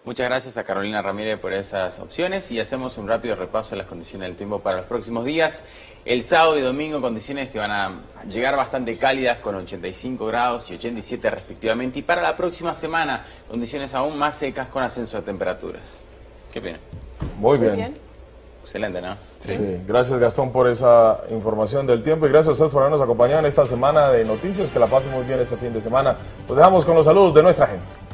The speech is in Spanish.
Muchas gracias a Carolina Ramírez por esas opciones y hacemos un rápido repaso de las condiciones del tiempo para los próximos días. El sábado y domingo condiciones que van a llegar bastante cálidas con 85 grados y 87 respectivamente. Y para la próxima semana condiciones aún más secas con ascenso de temperaturas. ¿Qué opinan? Muy bien. Excelente, ¿no? Sí. Gracias, Gastón, por esa información del tiempo y gracias a ustedes por habernos acompañado en esta semana de noticias. Que la pasen muy bien este fin de semana. Los dejamos con los saludos de nuestra gente.